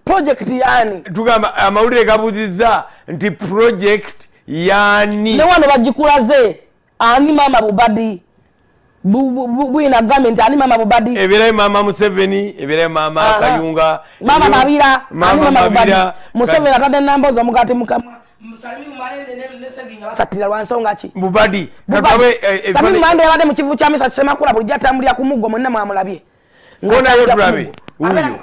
project yani tugamba amawulire gabuziza nti project yani ne wano bagikulaze ani mama Bubadi bwina government ani mama Bubadi ebere mama Museveni ebere mama Kayunga mama Mabira ani mama Bubadi Museveni atade nambozo mugati mukama Musalimu Marende ne Seginga basatira lwansonga ki Bubadi katawe Sami mande yabade mu kivu kya misa kisema kula buli jatambulira ku muggo monna mwamulabye ngona yo tulabe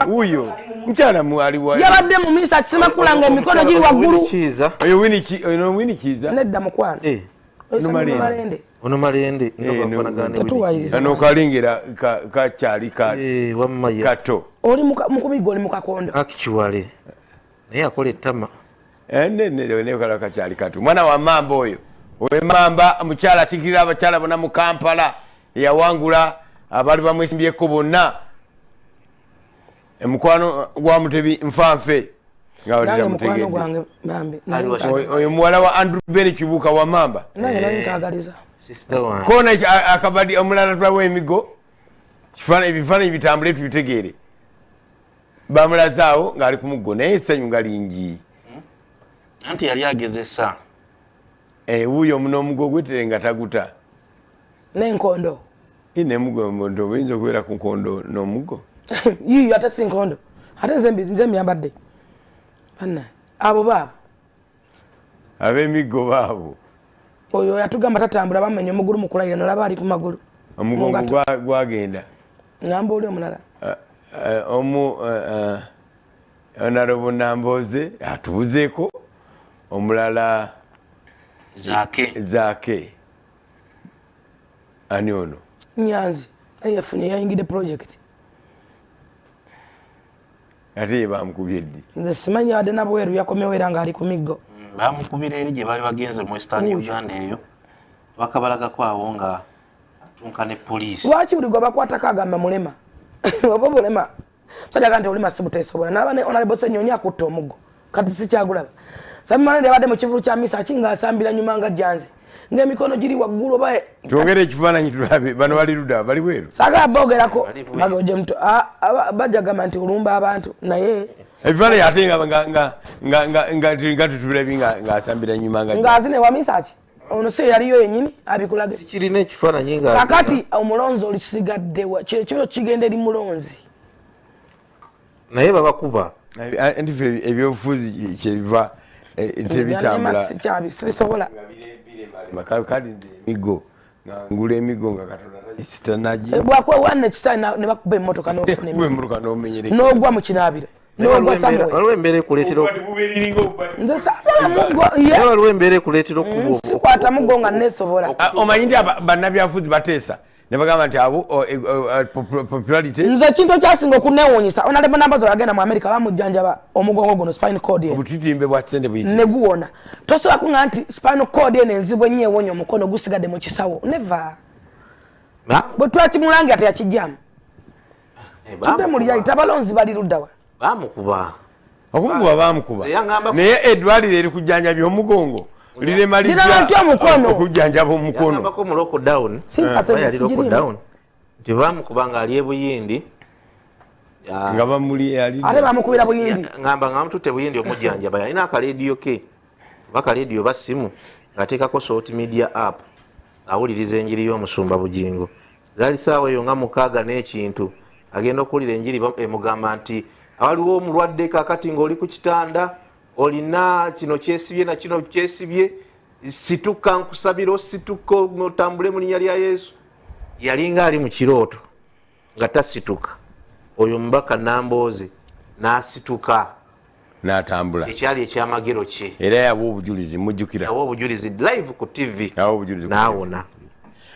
uyo mchana mu aliwa yabadde mu misa kisema kula nga emikono giri waggulu oyo wini kiza nedda mukwana ono Marende ano kalingira ka chali ka kato oli mukubigo oli mukakondo akichwale naye akola ettama ne kala ka chali kato mwana wa mamba oyo we mamba muchala tikira abachala bona mu Kampala yawangula abali bamwesimbyeko bonna emukwano gwa Mutebi Nfanfe ngawalira Mutegedde gwange bambi oyo muwala wa Andrew Berry Kibuka wa mamba naye nkagaliza sister one kona Akabaddi omulala twawe emigo ebifana ebitambule tubitegere bamulazaawo ng'ali ku muggo naye essanyu nga lingi anti yali agezesa wuuyo n'omuggo gwetere nga taguta n'enkondo ine muggo mbondo oyinza okubeera ku nkondo n'omuggo yiyo ate si nkondo ate nze myambadde banna abo baabo ab'emiggo baabo oyo yatugamba tatambula bamenya omugulu mukulayira nolaba ali ku magulu omugongo gwagenda ngamba oli omulala Honorable Namboze atubuzeeko omulala Zake ani ono Nyanzi yafunye yayingidde project ate bamukubye ddi nze simanyi wadde nabweru yakomewo era ng'ali ku miggo bamukubira eri gye bali bagenze mu Western Uganda eyo bakabalagako awo nga atunka ne poliisi lwaki buli gwe bakwatako agamba mulema oba bulema musajja aga nti olima si buteesobola nalaba ne Honorable Ssenyonyi akutta omuggo kati sikyagulaba Sami Marende yabadde mu kivulu kya misa kinga asambira nyuma nga janzi ng'emikono giri waggulu oba twongere ekifaananyi tulabe bano bali ludda bali bweru saagala boogerako bagoje muto bajagamba nti olumba abantu naye ebifaananyi ate nga tutubirabi ng'asambira nyuma ng'azine wa misa ki ono se yaliyo yennyini abikulage sikirina ekifaananyi nga kakati omulonzi olisigaddewa kiro kigenda eri mulonzi naye babakuba nti ebyobufuzi kyebiva tebitambula sibisobola kali emigo ngula emigo nga Katonda tagisitanagi bwakwewanna ekisayi ne bakuba emmotoka n'ofuna emmotoka n'omenyereka n'ogwa mu kinaabiro n'ogwa Samuel waliwo embeera ekuleetera nze saagala muggo waliwo embeera ekuleetera okuba sikwata muggo nga neesobola omanyi nti bannabyafuzi bateesa ne bagamba nti abo popularity nze kintu kyasinga okuneewuunyisa Honorable Namboze yagenda mu America bamujjanjaba omugongo guno spinal cord obutitimbe bwa kisende buyitibwa ne guwona tosobola kuŋŋa nti spinal cord eno enzibu ennyo ewonya omukono gusigadde mu kisawo neva bwe twakimulange ate yakijjamu tudde mu lyali tabalonzi bali luddawa bamukuba okumukuba bamukuba naye eddwaliro eri kujjanjabya omugongo liremalira okujjanjaba omukono ngambako mu lockdown yali lockdown nti bamukuba ng'ali e Buyindi nga bamuli ate bamukubira Buyindi ngamba nga bamututte Buyindi omujjanjaba yalina akaleediyo ke oba akaleediyo basimu ng'ateekako short media app awuliriza enjiri y'omusumba Bugingo zaali saawa eyo nga 6 n'ekintu agenda okuwulira enjiri emugamba nti awaliwo omulwadde kakati ng'oli ku kitanda olina kino kyesibye na kino kyesibye situka nkusabira osituka otambule mu linnya lya Yesu yalinga ali mu kirooto nga tasituka oyo mubaka Namboze n'asituka n'atambula ekyali ekyamagero kye era yawa obujulizi mujjukira yawa obujulizi live ku TV yawa obujulizi n'awona